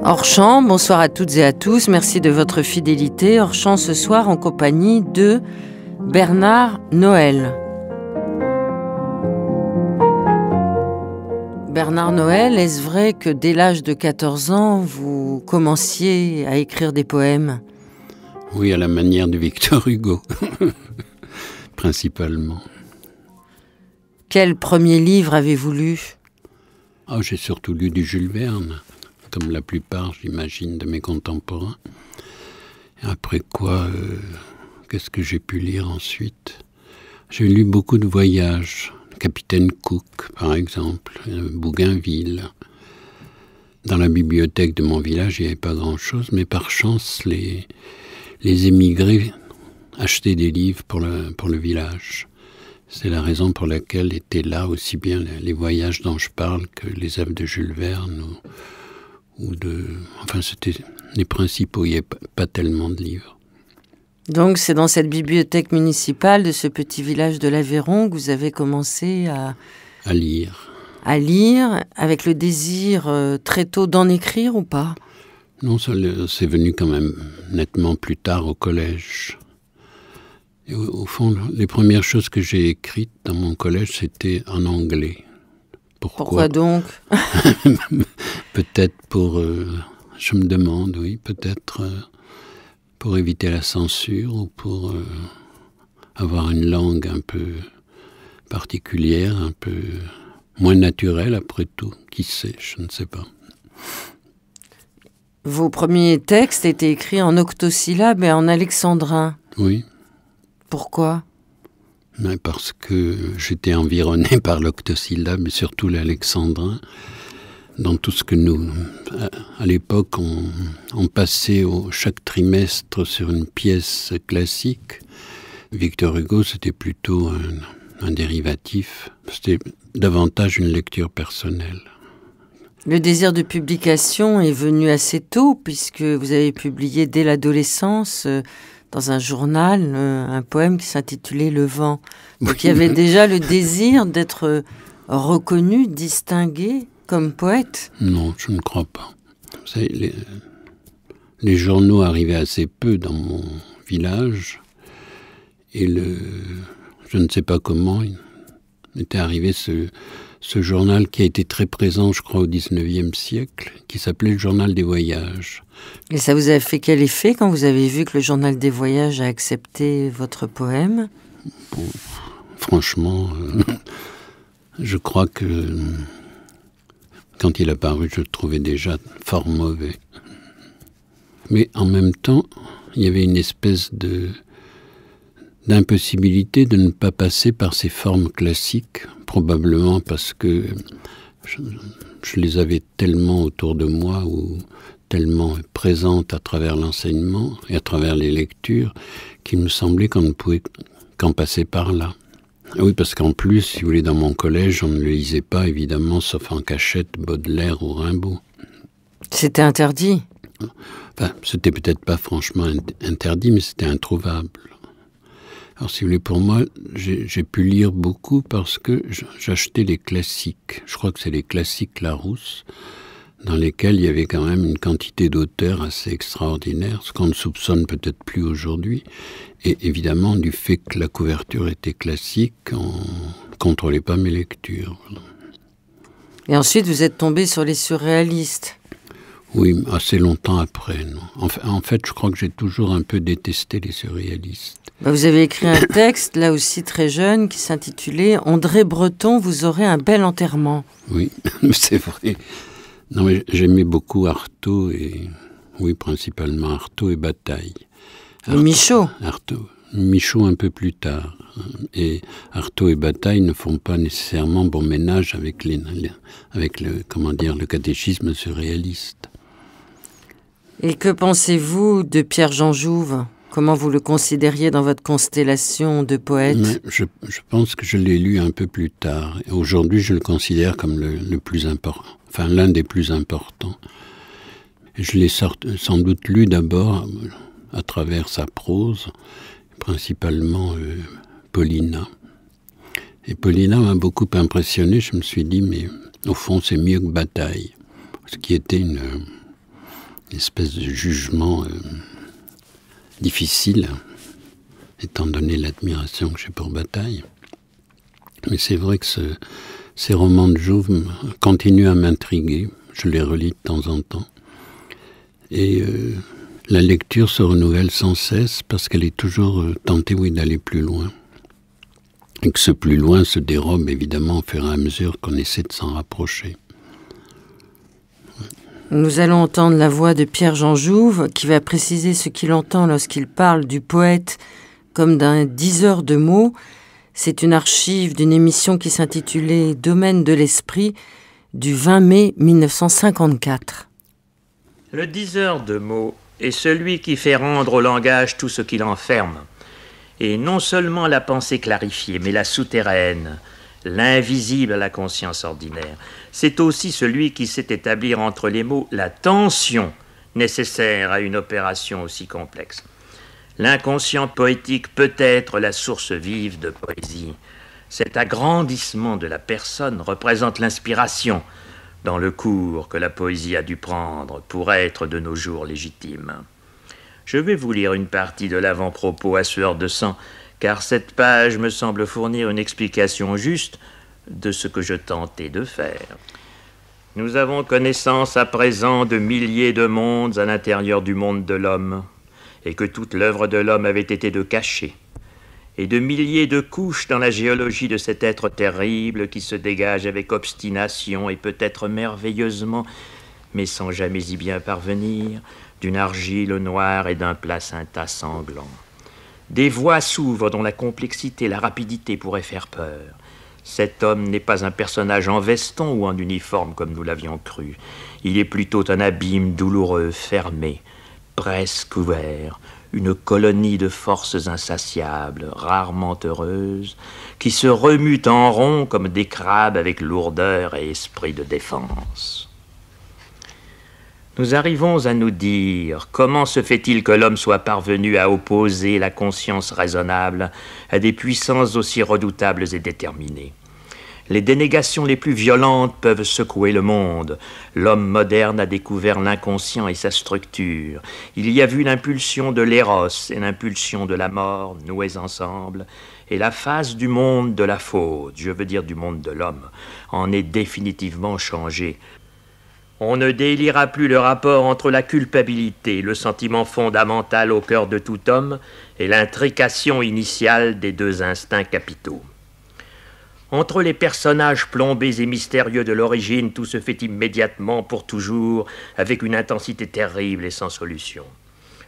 Hors champ, bonsoir à toutes et à tous, merci de votre fidélité. Hors champ ce soir en compagnie de Bernard Noël. Bernard Noël, est-ce vrai que dès l'âge de 14 ans, vous commenciez à écrire des poèmes? Oui, à la manière de Victor Hugo, principalement. Quel premier livre avez-vous lu? J'ai surtout lu du Jules Verne, comme la plupart, j'imagine, de mes contemporains. Et après quoi, qu'est-ce que j'ai pu lire ensuite? J'ai lu beaucoup de voyages. Capitaine Cook, par exemple, Bougainville. Dans la bibliothèque de mon village, il n'y avait pas grand-chose, mais par chance, les émigrés achetaient des livres pour le village. C'est la raison pour laquelle étaient là aussi bien les voyages dont je parle que les œuvres de Jules Verne enfin, c'était les principaux, il n'y avait pas tellement de livres. Donc c'est dans cette bibliothèque municipale de ce petit village de l'Aveyron que vous avez commencé à lire. À lire, avec le désir très tôt d'en écrire ou pas? Non, c'est venu quand même nettement plus tard au collège. Et au fond, les premières choses que j'ai écrites dans mon collège, c'était en anglais. Pourquoi donc? Peut-être je me demande, oui, peut-être pour éviter la censure ou pour avoir une langue un peu particulière, un peu moins naturelle après tout. Qui sait, je ne sais pas. Vos premiers textes étaient écrits en octosyllabes et en alexandrin. Oui. Pourquoi? Parce que j'étais environné par l'octosyllabe et surtout l'alexandrin. Dans tout ce que nous, à l'époque, on passait chaque trimestre sur une pièce classique. Victor Hugo, c'était plutôt un dérivatif. C'était davantage une lecture personnelle. Le désir de publication est venu assez tôt, puisque vous avez publié dès l'adolescence, dans un journal, un poème qui s'intitulait « Le vent ». Donc il y avait déjà le désir d'être reconnu, distingué comme poète? Non, je ne crois pas. Vous savez, les journaux arrivaient assez peu dans mon village, et je ne sais pas comment, il était arrivé ce journal qui a été très présent, je crois, au XIXe siècle, qui s'appelait le Journal des Voyages. Et ça vous a fait quel effet quand vous avez vu que le Journal des Voyages a accepté votre poème? Bon, franchement, je crois que quand il a paru, je le trouvais déjà fort mauvais. Mais en même temps, il y avait une espèce d'impossibilité de ne pas passer par ces formes classiques, probablement parce que je les avais tellement autour de moi ou tellement présentes à travers l'enseignement et à travers les lectures qu'il me semblait qu'on ne pouvait qu'en passer par là. Oui, parce qu'en plus, si vous voulez, dans mon collège, on ne le lisait pas, évidemment, sauf en cachette, Baudelaire ou Rimbaud. C'était interdit? Enfin, c'était peut-être pas franchement interdit, mais c'était introuvable. Alors, si vous voulez, pour moi, j'ai pu lire beaucoup parce que j'achetais les classiques. Je crois que c'est les classiques Larousse, dans lesquels il y avait quand même une quantité d'auteurs assez extraordinaire, ce qu'on ne soupçonne peut-être plus aujourd'hui. Et évidemment, du fait que la couverture était classique, on ne contrôlait pas mes lectures. Voilà. Et ensuite, vous êtes tombé sur les surréalistes? Oui, assez longtemps après, non. En fait, je crois que j'ai toujours un peu détesté les surréalistes. Vous avez écrit un texte, là aussi très jeune, qui s'intitulait « André Breton, vous aurez un bel enterrement ». Oui, c'est vrai. Non, mais j'aimais beaucoup Artaud oui, principalement Artaud et Bataille. Michaud. Michaud un peu plus tard. Et Artaud et Bataille ne font pas nécessairement bon ménage avec le catéchisme surréaliste. Et que pensez-vous de Pierre-Jean Jouve? Comment vous le considériez dans votre constellation de poètes? Je pense que je l'ai lu un peu plus tard. Et aujourd'hui, je le considère comme le plus important, enfin l'un des plus importants. Je l'ai sans doute lu d'abord à travers sa prose, principalement Paulina. Et Paulina m'a beaucoup impressionné. Je me suis dit, mais au fond, c'est mieux que Bataille. Ce qui était espèce de jugement difficile, étant donné l'admiration que j'ai pour Bataille. Mais c'est vrai que ces romans de Jouve continuent à m'intriguer. Je les relis de temps en temps. Et la lecture se renouvelle sans cesse parce qu'elle est toujours tentée d'aller plus loin. Et que ce plus loin se dérobe évidemment au fur et à mesure qu'on essaie de s'en rapprocher. Nous allons entendre la voix de Pierre-Jean Jouve qui va préciser ce qu'il entend lorsqu'il parle du poète comme d'un diseur de mots. C'est une archive d'une émission qui s'intitulait « Domaine de l'esprit » du 20 mai 1954. Le diseur de mots est celui qui fait rendre au langage tout ce qu'il enferme. Et non seulement la pensée clarifiée, mais la souterraine, l'invisible à la conscience ordinaire. C'est aussi celui qui sait établir entre les mots la tension nécessaire à une opération aussi complexe. L'inconscient poétique peut être la source vive de poésie. Cet agrandissement de la personne représente l'inspiration dans le cours que la poésie a dû prendre pour être de nos jours légitime. Je vais vous lire une partie de l'avant-propos à sueur de sang, car cette page me semble fournir une explication juste de ce que je tentais de faire. Nous avons connaissance à présent de milliers de mondes à l'intérieur du monde de l'homme, et que toute l'œuvre de l'homme avait été de cacher, et de milliers de couches dans la géologie de cet être terrible qui se dégage avec obstination et peut-être merveilleusement, mais sans jamais y bien parvenir, d'une argile noire et d'un placenta sanglant. Des voies s'ouvrent dont la complexité, la rapidité pourraient faire peur. Cet homme n'est pas un personnage en veston ou en uniforme comme nous l'avions cru. Il est plutôt un abîme douloureux, fermé, presque ouvert, une colonie de forces insatiables, rarement heureuses, qui se remuent en rond comme des crabes avec lourdeur et esprit de défense. Nous arrivons à nous dire comment se fait-il que l'homme soit parvenu à opposer la conscience raisonnable à des puissances aussi redoutables et déterminées. Les dénégations les plus violentes peuvent secouer le monde. L'homme moderne a découvert l'inconscient et sa structure. Il y a vu l'impulsion de l'éros et l'impulsion de la mort nouées ensemble, et la face du monde de la faute, je veux dire du monde de l'homme, en est définitivement changée. On ne déliera plus le rapport entre la culpabilité, le sentiment fondamental au cœur de tout homme, et l'intrication initiale des deux instincts capitaux. Entre les personnages plombés et mystérieux de l'origine, tout se fait immédiatement, pour toujours, avec une intensité terrible et sans solution.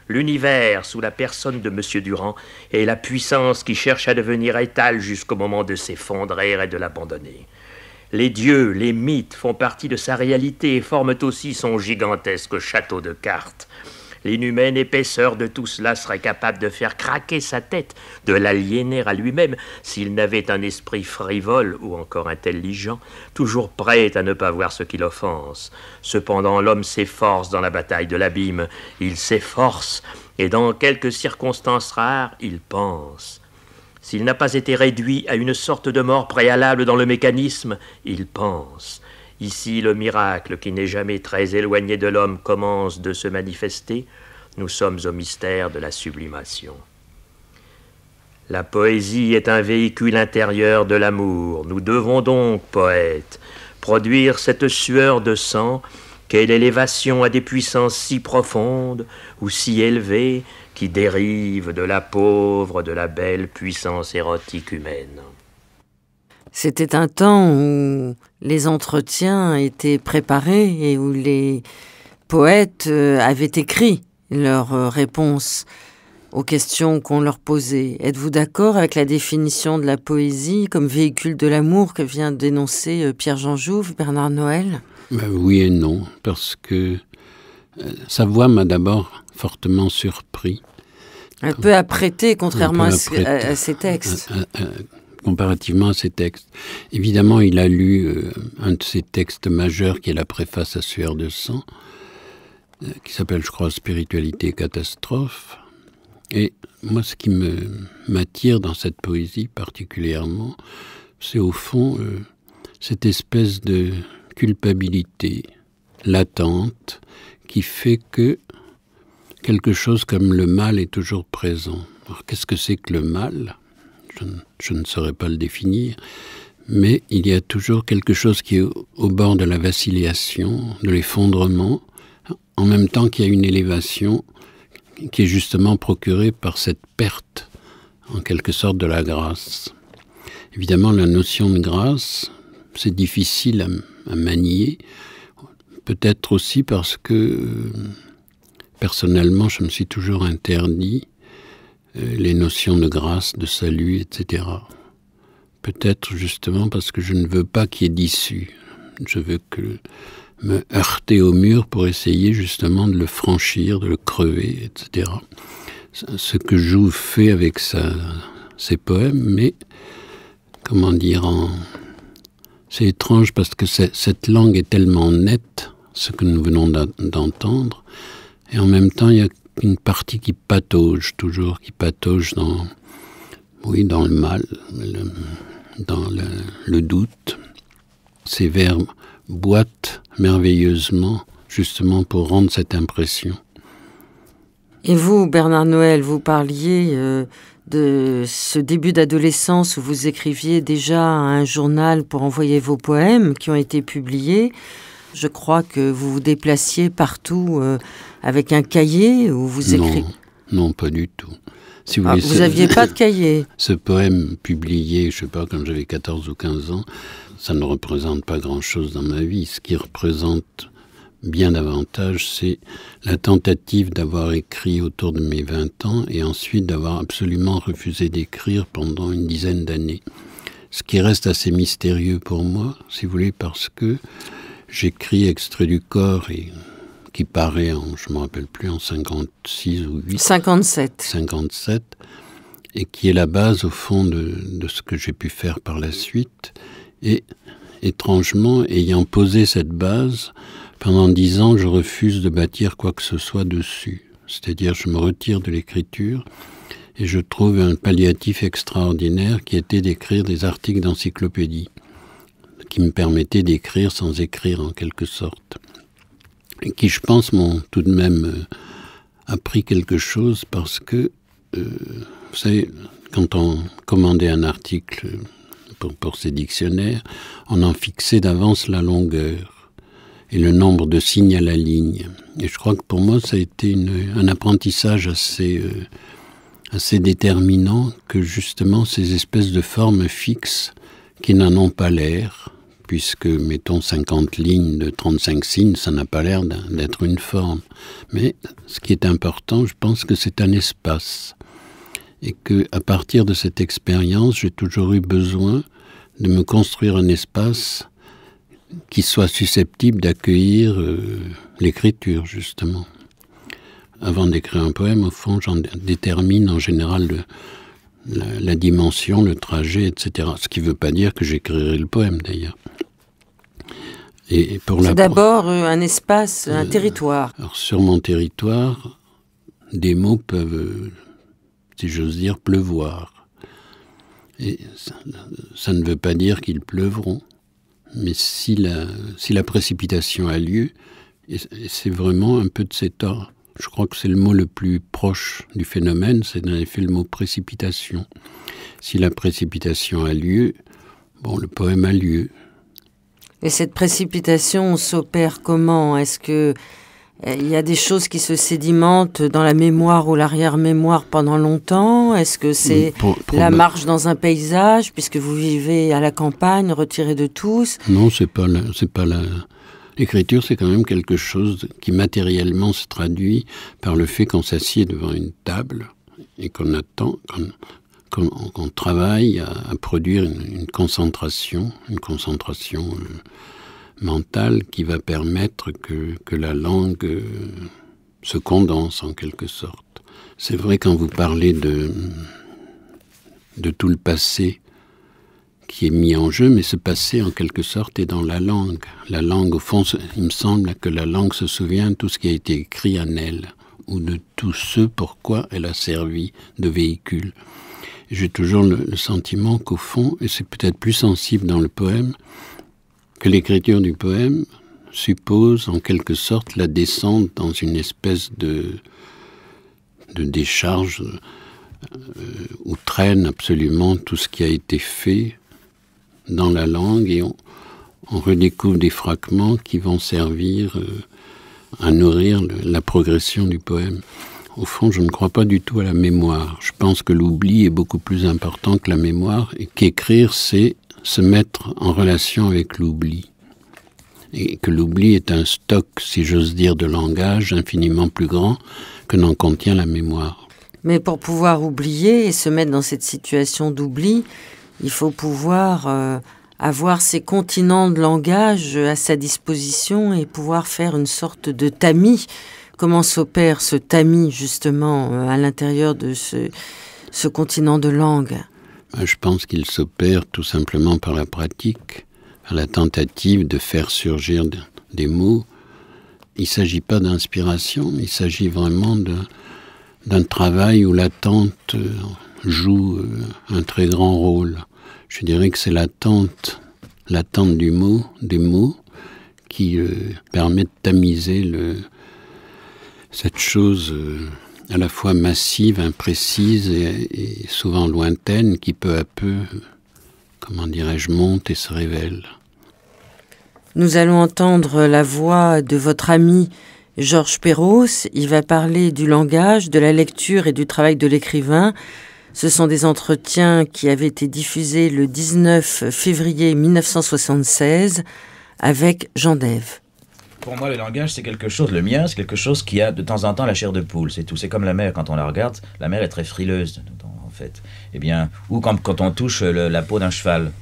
L'univers, sous la personne de M. Durand, est la puissance qui cherche à devenir étale jusqu'au moment de s'effondrer et de l'abandonner. Les dieux, les mythes font partie de sa réalité et forment aussi son gigantesque château de cartes. L'inhumaine épaisseur de tout cela serait capable de faire craquer sa tête, de l'aliéner à lui-même, s'il n'avait un esprit frivole ou encore intelligent, toujours prêt à ne pas voir ce qui l'offense. Cependant, l'homme s'efforce dans la bataille de l'abîme, il s'efforce, et dans quelques circonstances rares, il pense. S'il n'a pas été réduit à une sorte de mort préalable dans le mécanisme, il pense. Ici, le miracle, qui n'est jamais très éloigné de l'homme, commence de se manifester. Nous sommes au mystère de la sublimation. La poésie est un véhicule intérieur de l'amour. Nous devons donc, poètes, produire cette sueur de sang qu'est l'élévation à des puissances si profondes ou si élevées qui dérivent de la pauvre, de la belle puissance érotique humaine. C'était un temps où les entretiens étaient préparés et où les poètes avaient écrit leurs réponses aux questions qu'on leur posait. Êtes-vous d'accord avec la définition de la poésie comme véhicule de l'amour que vient d'énoncer Pierre-Jean Jouve, Bernard Noël ? Oui et non, parce que sa voix m'a d'abord fortement surpris. Un peu apprêté, contrairement à ses textes. Comparativement à ses textes. Évidemment, il a lu un de ses textes majeurs, qui est la préface à Sueur de sang, qui s'appelle, je crois, Spiritualité et catastrophe. Et moi, ce qui m'attire dans cette poésie particulièrement, c'est au fond cette espèce de culpabilité latente qui fait que quelque chose comme le mal est toujours présent. Alors, qu'est-ce que c'est que le mal ? Je ne saurais pas le définir, mais il y a toujours quelque chose qui est au bord de la vacillation, de l'effondrement, en même temps qu'il y a une élévation qui est justement procurée par cette perte, en quelque sorte, de la grâce. Évidemment, la notion de grâce, c'est difficile à manier, peut-être aussi parce que, personnellement, je me suis toujours interdit les notions de grâce, de salut, etc. Peut-être justement parce que je ne veux pas qu'il y ait d'issue. Je veux me heurter au mur pour essayer justement de le franchir, de le crever, etc. Ce que Jouve fait avec ses poèmes, mais, comment dire, c'est étrange parce que cette langue est tellement nette, ce que nous venons d'entendre, et en même temps il y a une partie qui patauge toujours, qui patauge dans le mal, dans le doute. Ces vers boitent merveilleusement, justement pour rendre cette impression. Et vous, Bernard Noël, vous parliez de ce début d'adolescence où vous écriviez déjà à un journal pour envoyer vos poèmes qui ont été publiés. Je crois que vous vous déplaciez partout avec un cahier où vous écrivez. Non, pas du tout. Si vous vous n'aviez pas de cahier. Ce poème publié, je ne sais pas, quand j'avais 14 ou 15 ans, ça ne représente pas grand-chose dans ma vie. Ce qui représente bien davantage, c'est la tentative d'avoir écrit autour de mes 20 ans et ensuite d'avoir absolument refusé d'écrire pendant une dizaine d'années. Ce qui reste assez mystérieux pour moi, si vous voulez, parce que j'écris Extrait du corps et qui paraît je ne me rappelle plus, en 56 ou 8. 57, et qui est la base, au fond, de ce que j'ai pu faire par la suite. Et, étrangement, ayant posé cette base, pendant 10 ans, je refuse de bâtir quoi que ce soit dessus. C'est-à-dire, je me retire de l'écriture, et je trouve un palliatif extraordinaire qui était d'écrire des articles d'encyclopédie, qui me permettaient d'écrire sans écrire, en quelque sorte. Et qui, je pense, m'ont tout de même appris quelque chose parce que, vous savez, quand on commandait un article pour ces dictionnaires, on en fixait d'avance la longueur et le nombre de signes à la ligne. Et je crois que pour moi, ça a été un apprentissage assez déterminant que justement ces espèces de formes fixes qui n'en ont pas l'air, puisque, mettons, 50 lignes de 35 signes, ça n'a pas l'air d'être une forme. Mais ce qui est important, je pense que c'est un espace. Et qu'à partir de cette expérience, j'ai toujours eu besoin de me construire un espace qui soit susceptible d'accueillir l'écriture, justement. Avant d'écrire un poème, au fond, j'en détermine en général la dimension, le trajet, etc. Ce qui ne veut pas dire que j'écrirai le poème, d'ailleurs. C'est d'abord un espace, un territoire. Alors, sur mon territoire, des mots peuvent, si j'ose dire, pleuvoir. Et ça ne veut pas dire qu'ils pleuvront, mais si la précipitation a lieu, et c'est vraiment un peu de cet ordre. Je crois que c'est le mot le plus proche du phénomène, c'est en effet le mot précipitation. Si la précipitation a lieu, le poème a lieu. Et cette précipitation s'opère comment ? Est-ce que il y a des choses qui se sédimentent dans la mémoire ou l'arrière-mémoire pendant longtemps ? Est-ce que c'est la marche dans un paysage, puisque vous vivez à la campagne, retiré de tous ? Non, c'est pas la... L'écriture, c'est quand même quelque chose qui matériellement se traduit par le fait qu'on s'assied devant une table et qu'on attend, qu'on travaille à produire une concentration mentale qui va permettre que la langue se condense en quelque sorte. C'est vrai, quand vous parlez de tout le passé qui est mis en jeu, mais ce passé, en quelque sorte, est dans la langue. La langue, au fond, il me semble que la langue se souvient de tout ce qui a été écrit en elle, ou de tout ce pourquoi elle a servi de véhicule. Et j'ai toujours le sentiment qu'au fond, et c'est peut-être plus sensible dans le poème, que l'écriture du poème, suppose en quelque sorte la descente dans une espèce de décharge où traîne absolument tout ce qui a été fait dans la langue, et on redécouvre des fragments qui vont servir à nourrir la progression du poème. Au fond, je ne crois pas du tout à la mémoire. Je pense que l'oubli est beaucoup plus important que la mémoire, et qu'écrire, c'est se mettre en relation avec l'oubli. Et que l'oubli est un stock, si j'ose dire, de langage infiniment plus grand que n'en contient la mémoire. Mais pour pouvoir oublier et se mettre dans cette situation d'oubli, il faut pouvoir avoir ces continents de langage à sa disposition et pouvoir faire une sorte de tamis. Comment s'opère ce tamis, justement, à l'intérieur de ce continent de langue ? Je pense qu'il s'opère tout simplement par la pratique, par la tentative de faire surgir des mots. Il ne s'agit pas d'inspiration, il s'agit vraiment d'un travail où l'attente joue un très grand rôle. Je dirais que c'est l'attente du mot, des mots, qui permet de tamiser cette chose à la fois massive, imprécise et souvent lointaine, qui peu à peu, comment dirais-je, monte et se révèle. Nous allons entendre la voix de votre ami Georges Perros. Il va parler du langage, de la lecture et du travail de l'écrivain. Ce sont des entretiens qui avaient été diffusés le 19 février 1976 avec Jean Dève. Pour moi, le langage, c'est quelque chose, le mien, c'est quelque chose qui a de temps en temps la chair de poule, c'est tout. C'est comme la mer, quand on la regarde, la mer est très frileuse, en fait. Eh bien, ou quand on touche la peau d'un cheval,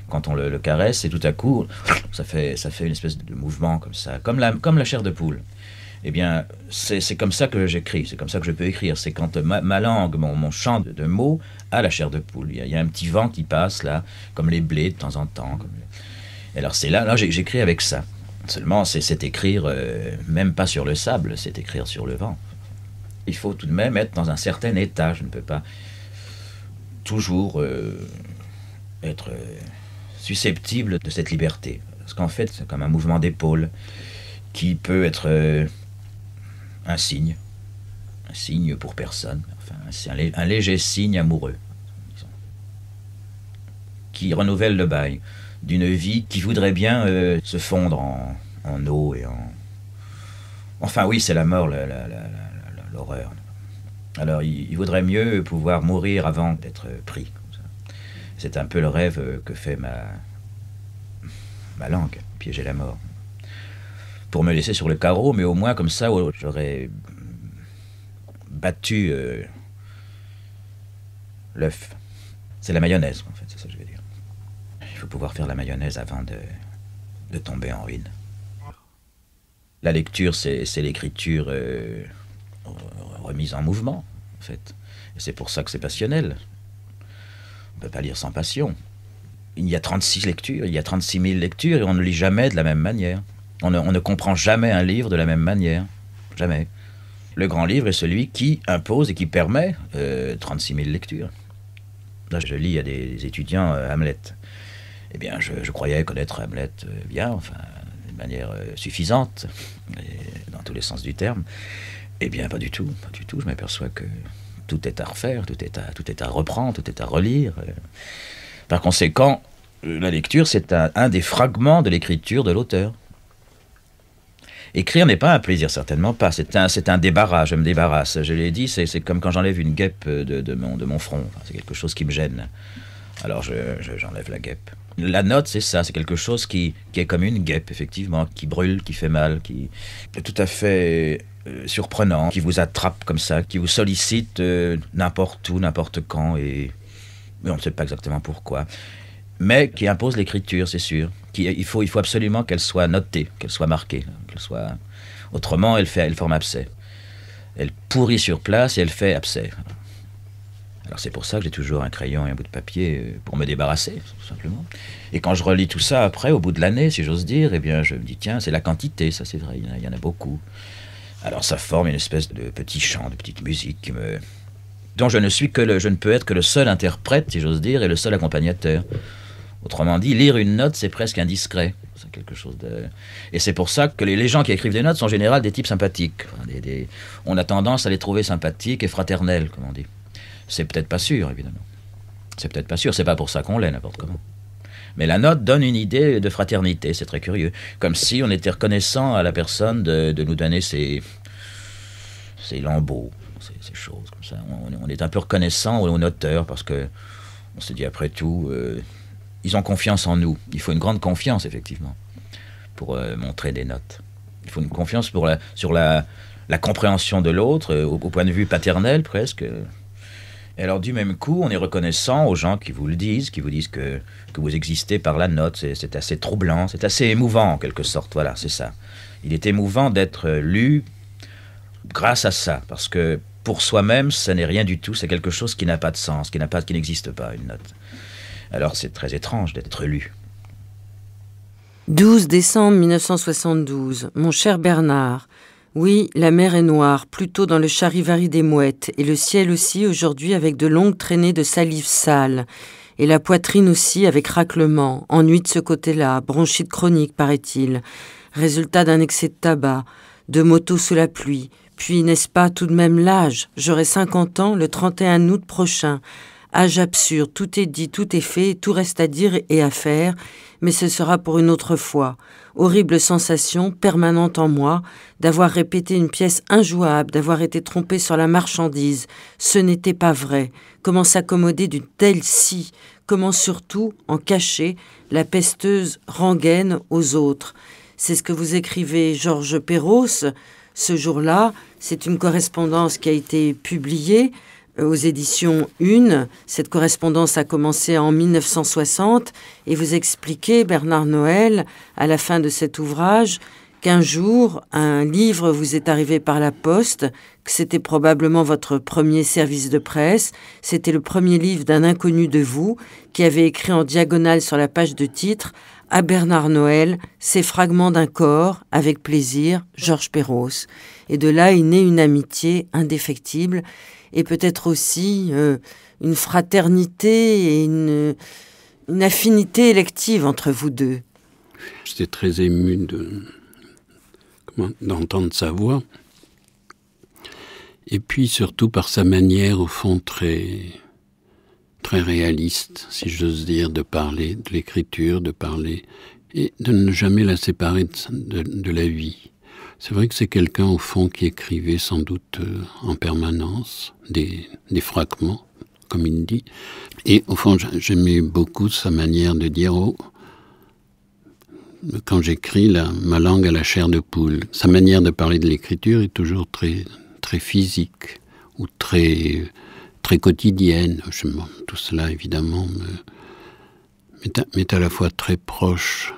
quand on le caresse, et tout à coup, ça fait une espèce de mouvement comme ça, comme la chair de poule. Eh bien, c'est comme ça que j'écris, c'est comme ça que je peux écrire. C'est quand ma langue, mon champ de mots a la chair de poule. Il y a un petit vent qui passe là, comme les blés de temps en temps. Et alors c'est là j'écris avec ça. Seulement, c'est écrire, même pas sur le sable, c'est écrire sur le vent. Il faut tout de même être dans un certain état. Je ne peux pas toujours être susceptible de cette liberté. Parce qu'en fait, c'est comme un mouvement d'épaule qui peut être un signe pour personne, enfin, c'est un léger signe amoureux, disons, qui renouvelle le bail d'une vie qui voudrait bien se fondre en eau et en... Enfin oui, c'est la mort, l'horreur. Alors il vaudrait mieux pouvoir mourir avant d'être pris. Comme ça. C'est un peu le rêve que fait ma langue, piéger la mort. Pour me laisser sur le carreau, mais au moins comme ça, j'aurais battu l'œuf. C'est la mayonnaise, en fait, c'est ça que je veux dire. Il faut pouvoir faire la mayonnaise avant de tomber en ruine. La lecture, c'est l'écriture remise en mouvement, en fait. Et c'est pour ça que c'est passionnel. On ne peut pas lire sans passion. Il y a 36 lectures, il y a 36 000 lectures, et on ne lit jamais de la même manière. On ne comprend jamais un livre de la même manière. Jamais. Le grand livre est celui qui impose et qui permet 36 000 lectures. Là, je lis à des étudiants Hamlet. Eh bien, je croyais connaître Hamlet bien, enfin, d'une manière suffisante, dans tous les sens du terme. Eh bien, pas du tout, pas du tout. Je m'aperçois que tout est à refaire, tout est à reprendre, tout est à relire. Par conséquent, la lecture, c'est un des fragments de l'écriture de l'auteur. Écrire n'est pas un plaisir, certainement pas. C'est un débarras, je me débarrasse. Je l'ai dit, c'est comme quand j'enlève une guêpe de mon front. Enfin, c'est quelque chose qui me gêne. Alors j'enlève la guêpe. La note, c'est ça, c'est quelque chose qui est comme une guêpe, effectivement, qui brûle, qui fait mal, qui est tout à fait surprenant, qui vous attrape comme ça, qui vous sollicite n'importe où, n'importe quand, et on ne sait pas exactement pourquoi. Mais qui impose l'écriture, c'est sûr. Il faut absolument qu'elle soit notée, qu'elle soit marquée, qu'elle soit... Autrement, elle forme abcès. Elle pourrit sur place et elle fait abcès. Alors c'est pour ça que j'ai toujours un crayon et un bout de papier pour me débarrasser, tout simplement. Et quand je relis tout ça après, au bout de l'année, si j'ose dire, eh bien je me dis, tiens, c'est la quantité, ça c'est vrai, il y en a beaucoup. Alors ça forme une espèce de petit chant, de petite musique dont je ne peux être que le seul interprète, si j'ose dire, et le seul accompagnateur. Autrement dit, lire une note, c'est presque indiscret. C'est quelque chose de... Et c'est pour ça que les gens qui écrivent des notes sont en général des types sympathiques. Enfin, on a tendance à les trouver sympathiques et fraternels, comme on dit. C'est peut-être pas sûr, évidemment. C'est peut-être pas sûr, c'est pas pour ça qu'on l'est, n'importe comment. Mais la note donne une idée de fraternité, c'est très curieux. Comme si on était reconnaissant à la personne de nous donner ses lambeaux, ces choses comme ça. On est un peu reconnaissant aux noteurs parce que on se dit après tout, ils ont confiance en nous. Il faut une grande confiance effectivement pour montrer des notes. Il faut une confiance sur la compréhension de l'autre au point de vue paternel presque. Et alors du même coup, on est reconnaissant aux gens qui vous disent que vous existez par la note. C'est assez troublant, c'est assez émouvant en quelque sorte. Voilà, c'est ça. Il est émouvant d'être lu grâce à ça, parce que pour soi-même, ça n'est rien du tout, c'est quelque chose qui n'a pas de sens, qui n'existe pas, une note. Alors c'est très étrange d'être lu. 12 décembre 1972. Mon cher Bernard, oui, la mer est noire, plutôt dans le charivari des mouettes, et le ciel aussi aujourd'hui avec de longues traînées de salive sale, et la poitrine aussi avec raclement, ennui de ce côté-là, bronchite chronique paraît-il, résultat d'un excès de tabac, de moto sous la pluie. Puis, n'est-ce pas tout de même l'âge? J'aurai 50 ans le 31 août prochain. Âge absurde, tout est dit, tout est fait, tout reste à dire et à faire, mais ce sera pour une autre fois. Horrible sensation, permanente en moi, d'avoir répété une pièce injouable, d'avoir été trompé sur la marchandise. Ce n'était pas vrai. Comment s'accommoder d'une telle scie? Comment surtout en cacher la pesteuse rengaine aux autres? C'est ce que vous écrivez, Georges Perros. Ce jour-là, c'est une correspondance qui a été publiée aux éditions Une. Cette correspondance a commencé en 1960 et vous expliquez, Bernard Noël, à la fin de cet ouvrage, qu'un jour, un livre vous est arrivé par la poste, que c'était probablement votre premier service de presse. C'était le premier livre d'un inconnu de vous qui avait écrit en diagonale sur la page de titre « À Bernard Noël, ces fragments d'un corps, avec plaisir, Georges Perros ». Et de là est née une amitié indéfectible et peut-être aussi une fraternité et une affinité élective entre vous deux. J'étais très ému d'entendre sa voix. Et puis surtout par sa manière, au fond, très réaliste, si j'ose dire, de parler, de l'écriture, de parler, et de ne jamais la séparer de la vie. C'est vrai que c'est quelqu'un, au fond, qui écrivait sans doute en permanence des fragments, comme il dit. Et au fond, j'aimais beaucoup sa manière de dire « Oh, quand j'écris, ma langue a la chair de poule ». Sa manière de parler de l'écriture est toujours très physique ou très quotidienne. Tout cela, évidemment, m'est à la fois très proche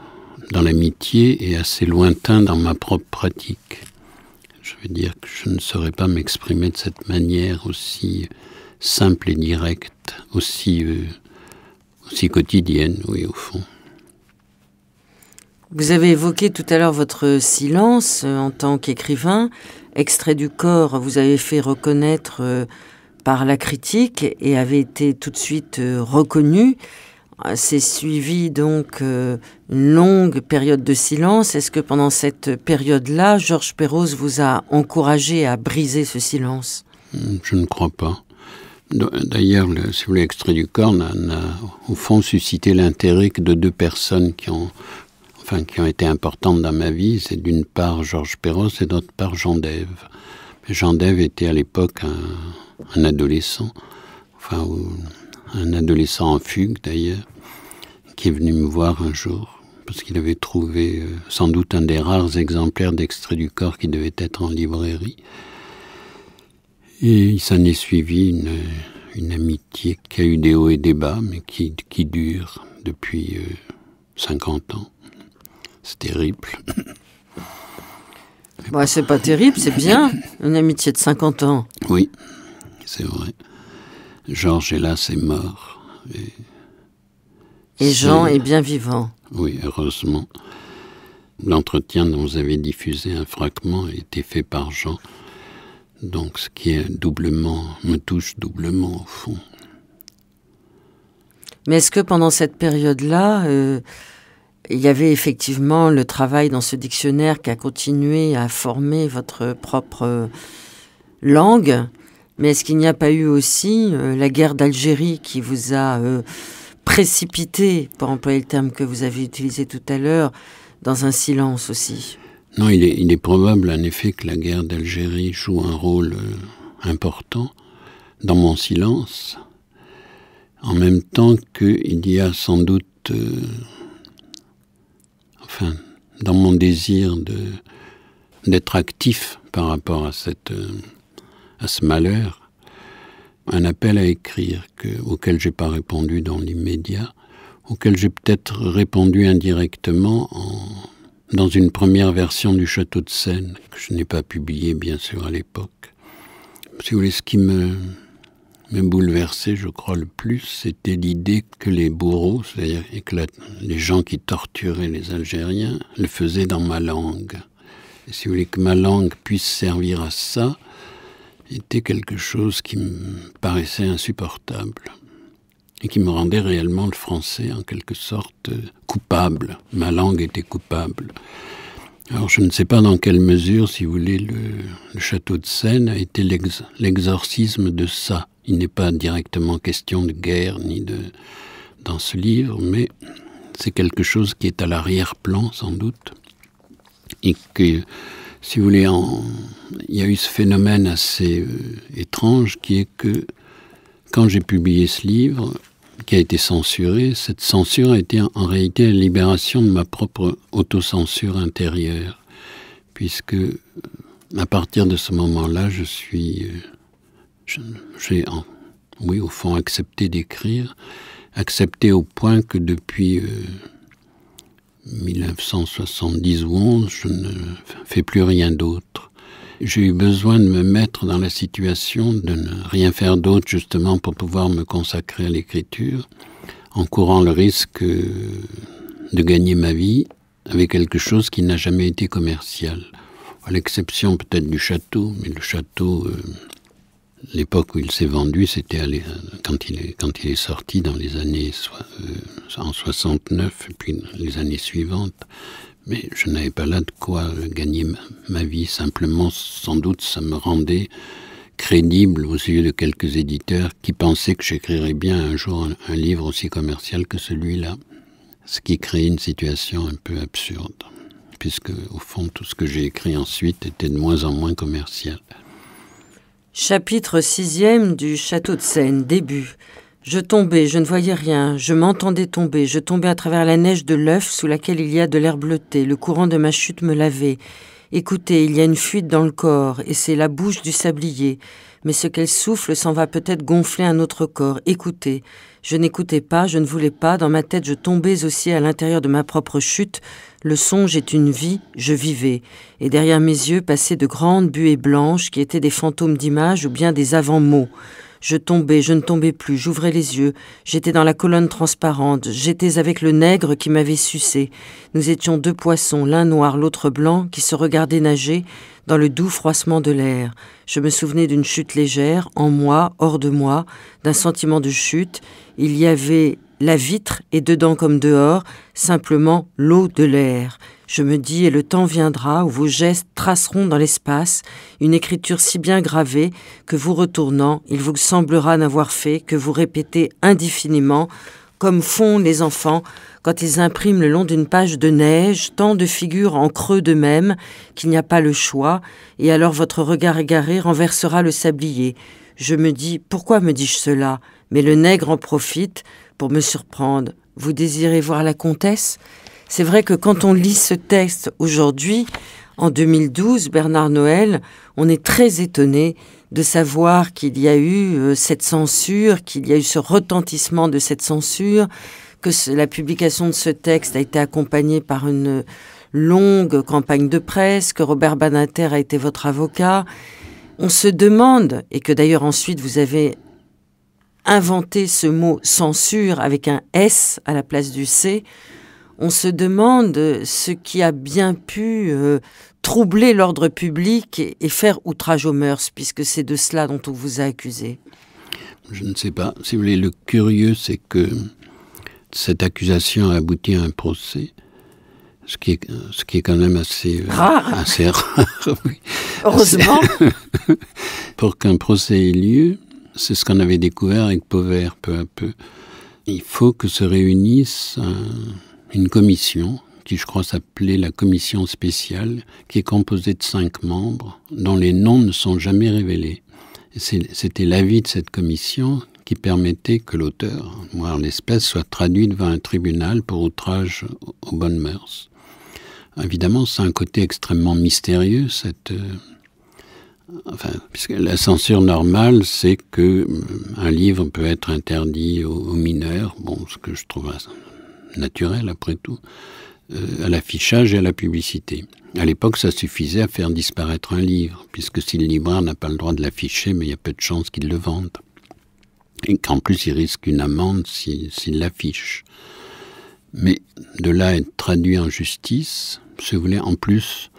dans l'amitié et assez lointain dans ma propre pratique. Je veux dire que je ne saurais pas m'exprimer de cette manière aussi simple et directe, aussi quotidienne, oui, au fond. Vous avez évoqué tout à l'heure votre silence en tant qu'écrivain. Extrait du corps, vous avez fait reconnaître par la critique et avait été tout de suite reconnu. C'est suivi donc une longue période de silence. Est-ce que pendant cette période-là, Georges Perros vous a encouragé à briser ce silence? Je ne crois pas. D'ailleurs, si vous voulez, Extrait du corps n'a au fond suscité l'intérêt que de deux personnes qui ont été importantes dans ma vie. C'est d'une part Georges Perros et d'autre part Jean Dève. Mais Jean Dève était à l'époque un adolescent, un adolescent en fugue d'ailleurs, qui est venu me voir un jour, parce qu'il avait trouvé sans doute un des rares exemplaires d'Extrait du corps qui devait être en librairie. Et il s'en est suivi une amitié qui a eu des hauts et des bas, mais qui dure depuis 50 ans. C'est terrible. Bah, c'est pas terrible, c'est bien, une amitié de 50 ans. Oui, c'est vrai. Georges, hélas, est mort. Et Jean est bien vivant. Oui, heureusement. L'entretien dont vous avez diffusé un fragment a été fait par Jean. Donc, ce qui me touche doublement, au fond. Mais est-ce que pendant cette période-là, il y avait effectivement le travail dans ce dictionnaire qui a continué à former votre propre langue. Mais est-ce qu'il n'y a pas eu aussi la guerre d'Algérie qui vous a précipité, pour employer le terme que vous avez utilisé tout à l'heure, dans un silence aussi? Non, il est probable en effet que la guerre d'Algérie joue un rôle important dans mon silence, en même temps qu'il y a sans doute, dans mon désir d'être actif par rapport à ce malheur, un appel à écrire auquel j'ai pas répondu dans l'immédiat, auquel j'ai peut-être répondu indirectement dans une première version du Château de Seine, que je n'ai pas publié bien sûr à l'époque. Si vous voulez, ce qui me bouleversait, je crois, le plus, c'était l'idée que les bourreaux, c'est-à-dire que les gens qui torturaient les Algériens, le faisaient dans ma langue. Et si vous voulez, que ma langue puisse servir à ça, était quelque chose qui me paraissait insupportable et qui me rendait réellement le français, en quelque sorte, coupable. Ma langue était coupable. Alors je ne sais pas dans quelle mesure, si vous voulez, le Château de Seine a été l'exorcisme de ça. Il n'est pas directement question de guerre dans ce livre, mais c'est quelque chose qui est à l'arrière-plan sans doute. Et que, si vous voulez, il y a eu ce phénomène assez étrange qui est que quand j'ai publié ce livre, qui a été censuré, cette censure a été en réalité la libération de ma propre autocensure intérieure, puisque à partir de ce moment-là, j'ai au fond accepté d'écrire, accepté au point que depuis 1970 ou 11, je ne fais plus rien d'autre. J'ai eu besoin de me mettre dans la situation de ne rien faire d'autre justement pour pouvoir me consacrer à l'écriture, en courant le risque de gagner ma vie avec quelque chose qui n'a jamais été commercial. À l'exception peut-être du château, mais le château, l'époque où il s'est vendu, c'était quand il est sorti dans les années en 69 et puis les années suivantes. Mais je n'avais pas là de quoi gagner ma vie. Simplement, sans doute, ça me rendait crédible aux yeux de quelques éditeurs qui pensaient que j'écrirais bien un jour un livre aussi commercial que celui-là. Ce qui créait une situation un peu absurde, puisque, au fond, tout ce que j'ai écrit ensuite était de moins en moins commercial. Chapitre 6e du Château de Seine, début. Je tombais, je ne voyais rien, je m'entendais tomber, je tombais à travers la neige de l'œuf sous laquelle il y a de l'air bleuté, le courant de ma chute me lavait. Écoutez, il y a une fuite dans le corps, et c'est la bouche du sablier, mais ce qu'elle souffle s'en va peut-être gonfler un autre corps. Écoutez, je n'écoutais pas, je ne voulais pas, dans ma tête je tombais aussi à l'intérieur de ma propre chute, le songe est une vie, je vivais, et derrière mes yeux passaient de grandes buées blanches qui étaient des fantômes d'images ou bien des avant-mots. Je tombais, je ne tombais plus, j'ouvrais les yeux. J'étais dans la colonne transparente, j'étais avec le nègre qui m'avait sucé. Nous étions deux poissons, l'un noir, l'autre blanc, qui se regardaient nager dans le doux froissement de l'air. Je me souvenais d'une chute légère, en moi, hors de moi, d'un sentiment de chute. Il y avait la vitre, et dedans comme dehors, simplement l'eau de l'air. Je me dis, et le temps viendra où vos gestes traceront dans l'espace une écriture si bien gravée que vous retournant, il vous semblera n'avoir fait que vous répéter indéfiniment, comme font les enfants quand ils impriment le long d'une page de neige tant de figures en creux d'eux-mêmes qu'il n'y a pas le choix, et alors votre regard égaré renversera le sablier. Je me dis, pourquoi me dis-je cela? Mais le nègre en profite pour me surprendre. Vous désirez voir la comtesse? C'est vrai que quand on lit ce texte aujourd'hui, en 2012, Bernard Noël, on est très étonné de savoir qu'il y a eu cette censure, qu'il y a eu ce retentissement de cette censure, que la publication de ce texte a été accompagnée par une longue campagne de presse, que Robert Badinter a été votre avocat. On se demande, et que d'ailleurs ensuite vous avez inventé ce mot censure avec un S à la place du C, on se demande ce qui a bien pu troubler l'ordre public et faire outrage aux mœurs, puisque c'est de cela dont on vous a accusé. Je ne sais pas. Si vous voulez, le curieux, c'est que cette accusation a abouti à un procès. Ce qui est quand même assez rare. Assez rare, oui. Heureusement. Pour qu'un procès ait lieu, c'est ce qu'on avait découvert avec Pauvert peu à peu. Il faut que se réunisse une commission, qui je crois s'appelait la commission spéciale, qui est composée de 5 membres, dont les noms ne sont jamais révélés. C'était l'avis de cette commission qui permettait que l'auteur, moi en l'espèce, soit traduit devant un tribunal pour outrage aux bonnes mœurs. Évidemment, c'est un côté extrêmement mystérieux, puisque la censure normale, c'est que un livre peut être interdit aux mineurs, ce que je trouve naturel après tout, à l'affichage et à la publicité. À l'époque, ça suffisait à faire disparaître un livre, puisque si le libraire n'a pas le droit de l'afficher, mais il y a peu de chances qu'il le vende. Et qu'en plus, il risque une amende s'il l'affiche. Mais de là à être traduit en justice, si vous voulez, en plus,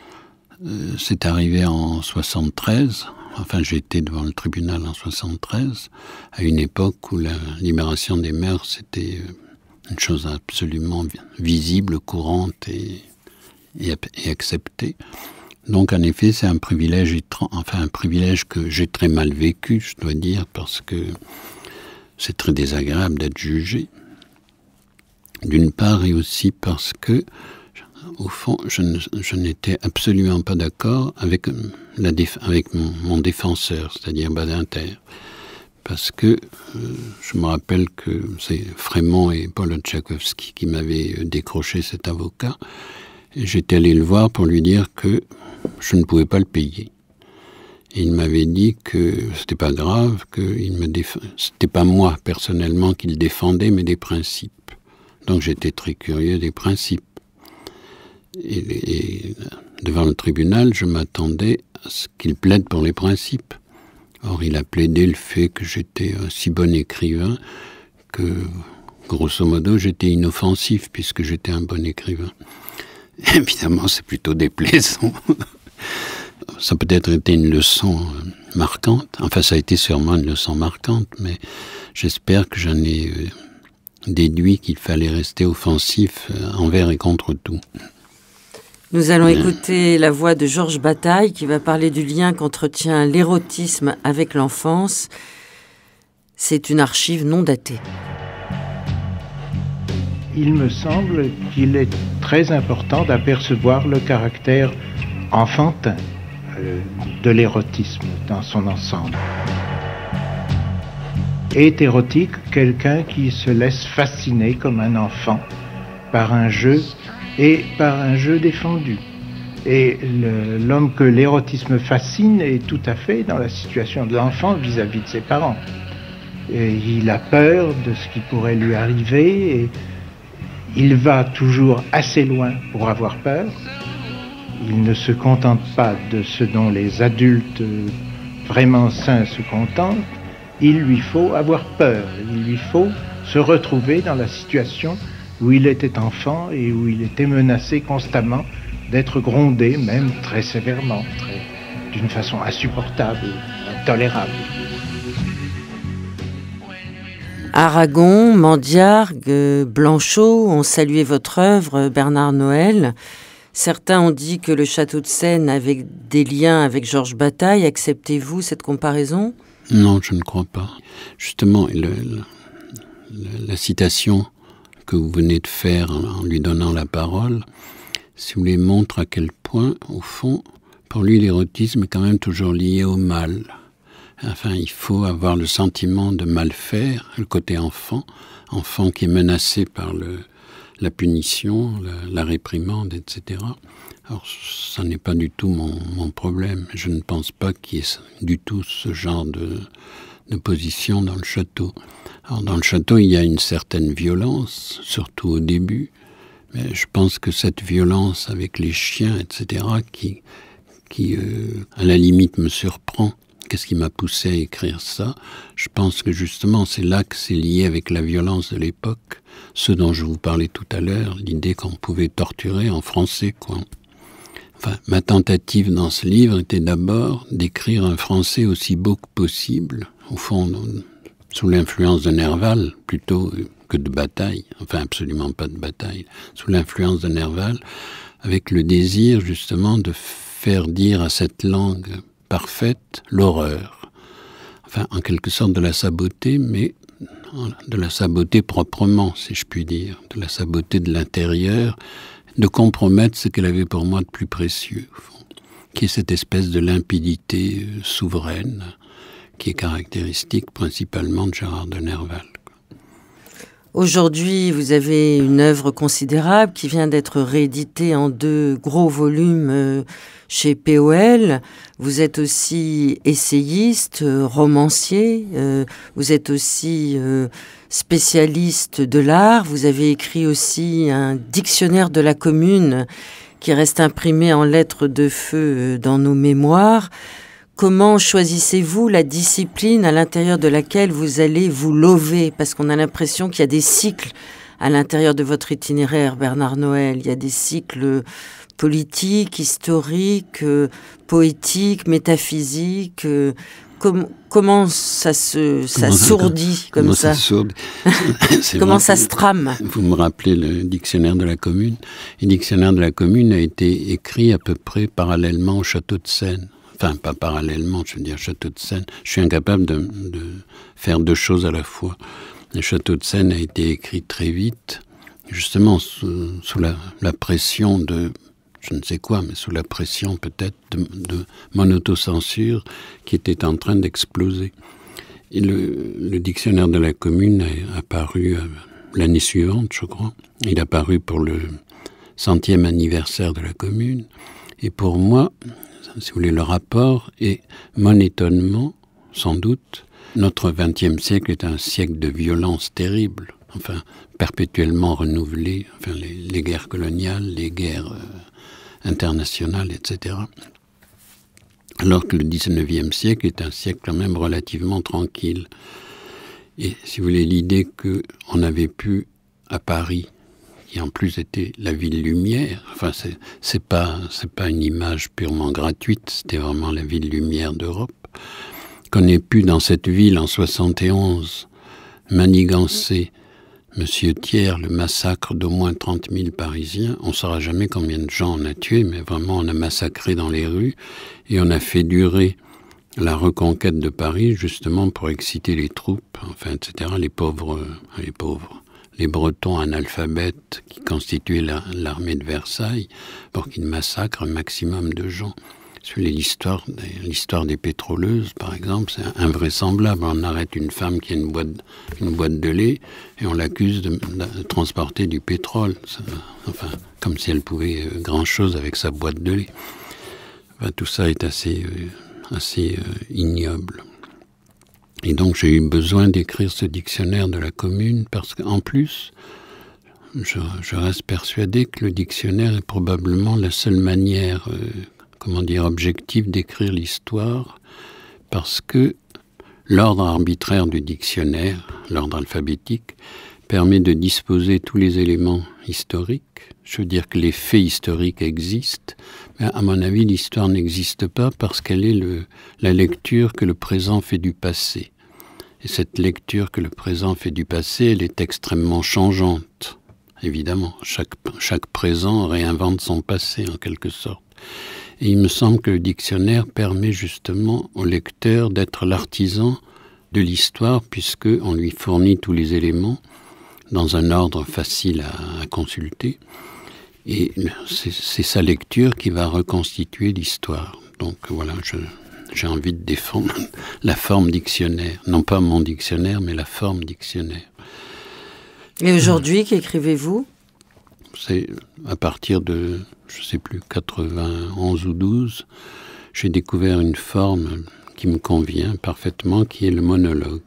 c'est arrivé en 73, enfin j'ai été devant le tribunal en 73, à une époque où la libération des mœurs c'était une chose absolument visible, courante et acceptée. Donc en effet c'est un privilège, un privilège que j'ai très mal vécu, je dois dire, parce que c'est très désagréable d'être jugé. D'une part, et aussi parce que, au fond, je n'étais absolument pas d'accord avec mon défenseur, c'est-à-dire Badinter. Parce que je me rappelle que c'est Frémont et Paul Tchaikovsky qui m'avaient décroché cet avocat. Et j'étais allé le voir pour lui dire que je ne pouvais pas le payer. Et il m'avait dit que c'était pas grave, que c'était pas moi personnellement qu'il défendait, mais des principes. Donc j'étais très curieux des principes. Et devant le tribunal, je m'attendais à ce qu'il plaide pour les principes. Or, il a plaidé le fait que j'étais un si bon écrivain que, grosso modo, j'étais inoffensif puisque j'étais un bon écrivain. Évidemment, c'est plutôt déplaisant. Ça a peut-être été une leçon marquante. Enfin, ça a été sûrement une leçon marquante, mais j'espère que j'en ai déduit qu'il fallait rester offensif envers et contre tout. Nous allons écouter la voix de Georges Bataille qui va parler du lien qu'entretient l'érotisme avec l'enfance. C'est une archive non datée. Il me semble qu'il est très important d'apercevoir le caractère enfantin de l'érotisme dans son ensemble. Est érotique quelqu'un qui se laisse fasciner comme un enfant par un jeu et par un jeu défendu. Et l'homme que l'érotisme fascine est tout à fait dans la situation de l'enfant vis-à-vis de ses parents. Et il a peur de ce qui pourrait lui arriver et il va toujours assez loin pour avoir peur. Il ne se contente pas de ce dont les adultes vraiment sains se contentent. Il lui faut avoir peur. Il lui faut se retrouver dans la situation où il était enfant et où il était menacé constamment d'être grondé, même très sévèrement, d'une façon insupportable, intolérable. Aragon, Mandiargue, Blanchot ont salué votre œuvre, Bernard Noël. Certains ont dit que le château de Seine avait des liens avec Georges Bataille. Acceptez-vous cette comparaison ? Non, je ne crois pas. Justement, la citation que vous venez de faire en lui donnant la parole, si vous voulez, montre à quel point, au fond, pour lui, l'érotisme est quand même toujours lié au mal. Enfin, il faut avoir le sentiment de mal faire, le côté enfant qui est menacé par la punition, la réprimande, etc. Alors, ça n'est pas du tout mon problème. Je ne pense pas qu'il y ait du tout ce genre de position dans le château. Alors, dans le château, il y a une certaine violence, surtout au début. Mais je pense que cette violence avec les chiens, etc., qui à la limite me surprend. Qu'est-ce qui m'a poussé à écrire ça? Je pense que justement, c'est là que c'est lié avec la violence de l'époque. Ce dont je vous parlais tout à l'heure, l'idée qu'on pouvait torturer en français, quoi. Enfin, ma tentative dans ce livre était d'abord d'écrire un français aussi beau que possible, au fond, sous l'influence de Nerval, plutôt que de bataille, enfin absolument pas de bataille, sous l'influence de Nerval, avec le désir justement de faire dire à cette langue parfaite l'horreur. Enfin, en quelque sorte de la saboter, mais de la saboter proprement, si je puis dire, de la saboter de l'intérieur, de compromettre ce qu'elle avait pour moi de plus précieux, au fond, qui est cette espèce de limpidité souveraine, qui est caractéristique principalement de Gérard de Nerval. Aujourd'hui, vous avez une œuvre considérable qui vient d'être rééditée en 2 gros volumes chez POL. Vous êtes aussi essayiste, romancier, vous êtes aussi spécialiste de l'art. Vous avez écrit aussi un dictionnaire de la commune qui reste imprimé en lettres de feu dans nos mémoires. Comment choisissez-vous la discipline à l'intérieur de laquelle vous allez vous lover? Parce qu'on a l'impression qu'il y a des cycles à l'intérieur de votre itinéraire, Bernard Noël. Il y a des cycles politiques, historiques, poétiques, métaphysiques. Comment ça sourdit comme ça? Comment ça se trame? Vous me rappelez le dictionnaire de la commune. Le dictionnaire de la commune a été écrit à peu près parallèlement au château de Seine. Enfin, pas parallèlement, je veux dire château de Seine. Je suis incapable de faire 2 choses à la fois. Le château de Seine a été écrit très vite, justement sous la pression de, je ne sais quoi, mais sous la pression peut-être de mon autocensure qui était en train d'exploser. Et le dictionnaire de la commune est apparu l'année suivante, je crois. Il est apparu pour le 100e anniversaire de la commune. Et pour moi, si vous voulez, le rapport et mon étonnement, sans doute, notre XXe siècle est un siècle de violence terrible, enfin, perpétuellement renouvelée, enfin, les guerres coloniales, les guerres internationales, etc. Alors que le XIXe siècle est un siècle quand même relativement tranquille. Et si vous voulez, l'idée qu'on avait pu, à Paris, qui en plus était la ville lumière, enfin c'est pas une image purement gratuite, c'était vraiment la ville lumière d'Europe, qu'on ait pu dans cette ville en 71 manigancer Monsieur Thiers, le massacre d'au moins 30 000 Parisiens. On ne saura jamais combien de gens on a tués, mais vraiment on a massacré dans les rues et on a fait durer la reconquête de Paris justement pour exciter les troupes, enfin etc. Les Bretons analphabètes qui constituaient l'armée de Versailles pour qu'ils massacrent un maximum de gens. L'histoire des pétroleuses, par exemple, c'est invraisemblable. On arrête une femme qui a une boîte de lait et on l'accuse de transporter du pétrole. Enfin, comme si elle pouvait grand-chose avec sa boîte de lait. Enfin, tout ça est assez ignoble. Et donc j'ai eu besoin d'écrire ce dictionnaire de la commune parce qu'en plus, je reste persuadé que le dictionnaire est probablement la seule manière, objective d'écrire l'histoire, parce que l'ordre arbitraire du dictionnaire, l'ordre alphabétique, permet de disposer tous les éléments historiques. Je veux dire que les faits historiques existent, mais à mon avis, l'histoire n'existe pas parce qu'elle est la lecture que le présent fait du passé. Et cette lecture que le présent fait du passé, elle est extrêmement changeante. Évidemment, chaque présent réinvente son passé en quelque sorte. Et il me semble que le dictionnaire permet justement au lecteur d'être l'artisan de l'histoire puisqu'on lui fournit tous les éléments dans un ordre facile à consulter. Et c'est sa lecture qui va reconstituer l'histoire. Donc voilà, j'ai envie de défendre la forme dictionnaire. Non pas mon dictionnaire, mais la forme dictionnaire. Et aujourd'hui, qu'écrivez-vous ? C'est à partir de, je ne sais plus, 91 ou 12, j'ai découvert une forme qui me convient parfaitement, qui est le monologue.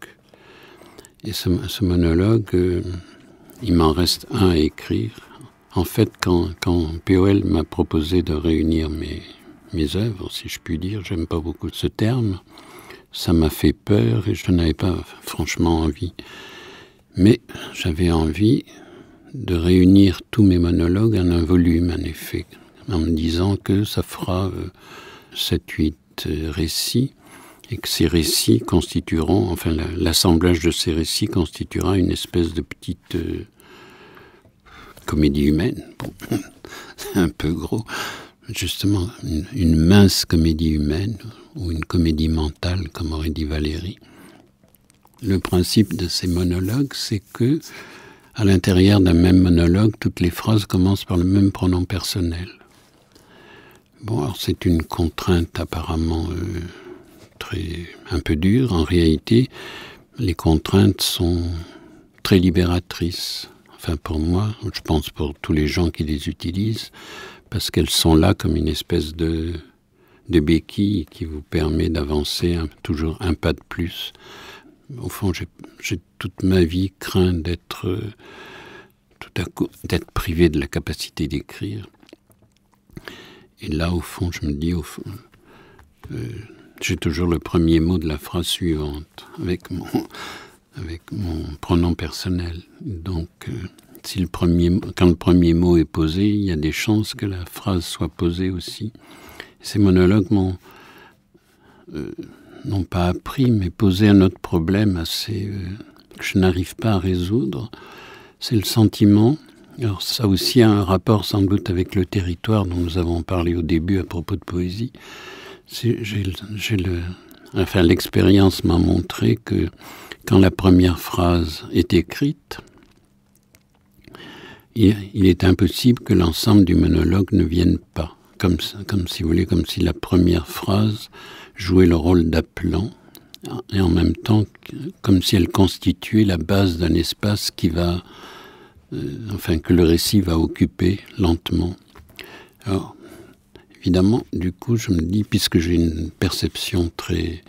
Et ce monologue, il m'en reste un à écrire. En fait, quand POL m'a proposé de réunir mes œuvres, si je puis dire, j'aime pas beaucoup ce terme, ça m'a fait peur et je n'avais pas franchement envie. Mais j'avais envie de réunir tous mes monologues en un volume, en effet, en me disant que ça fera 7-8 récits et que ces récits constitueront, enfin l'assemblage de ces récits constituera une espèce de petite comédie humaine. Bon, c'est un peu gros. Justement, une mince comédie humaine, ou une comédie mentale, comme aurait dit Valérie. Le principe de ces monologues, c'est que, à l'intérieur d'un même monologue, toutes les phrases commencent par le même pronom personnel. Bon, alors c'est une contrainte apparemment un peu dure. En réalité, les contraintes sont très libératrices. Enfin, pour moi, je pense pour tous les gens qui les utilisent, parce qu'elles sont là comme une espèce de béquille qui vous permet d'avancer toujours un pas de plus. Au fond, j'ai toute ma vie craint d'être tout à coup d'être privé de la capacité d'écrire. Et là, au fond, je me dis, j'ai toujours le premier mot de la phrase suivante, avec mon pronom personnel. Donc, quand le premier mot est posé, il y a des chances que la phrase soit posée aussi. Ces monologues m'ont, non pas appris, mais posé un autre problème que je n'arrive pas à résoudre. C'est le sentiment. Alors ça aussi a un rapport sans doute avec le territoire dont nous avons parlé au début à propos de poésie. L'expérience m'a montré que quand la première phrase est écrite, il est impossible que l'ensemble du monologue ne vienne pas. Comme si vous voulez, comme si la première phrase jouait le rôle d'appelant, et en même temps, comme si elle constituait la base d'un espace qui va, que le récit va occuper lentement. Alors, évidemment, du coup, je me dis, puisque j'ai une perception très,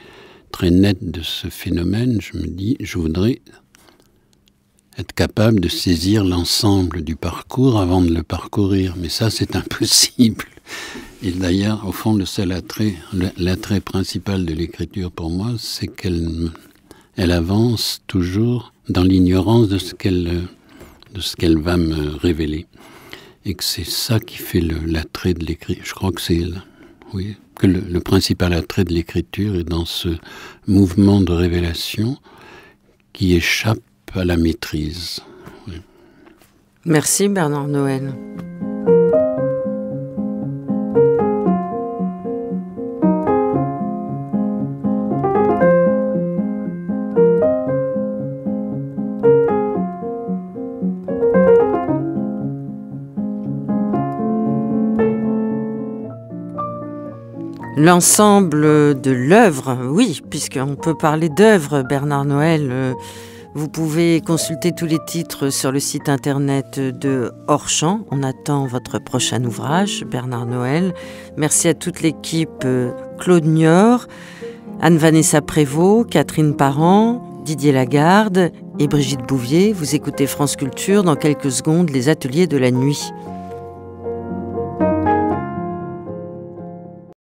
très nette de ce phénomène, je me dis, je voudrais être capable de saisir l'ensemble du parcours avant de le parcourir. Mais ça, c'est impossible. Et d'ailleurs, au fond, le seul l'attrait principal de l'écriture pour moi, c'est qu'elle avance toujours dans l'ignorance de ce qu'elle va me révéler. Et que c'est ça qui fait l'attrait de l'écriture. Je crois que que le principal attrait de l'écriture est dans ce mouvement de révélation qui échappe à la maîtrise. Oui. Merci Bernard Noël. L'ensemble de l'œuvre, oui, puisqu'on peut parler d'œuvre, Bernard Noël. Vous pouvez consulter tous les titres sur le site internet de Hors-Champ. On attend votre prochain ouvrage, Bernard Noël. Merci à toute l'équipe, Claude Niort, Anne-Vanessa Prévost, Catherine Parent, Didier Lagarde et Brigitte Bouvier. Vous écoutez France Culture, dans quelques secondes, les ateliers de la nuit.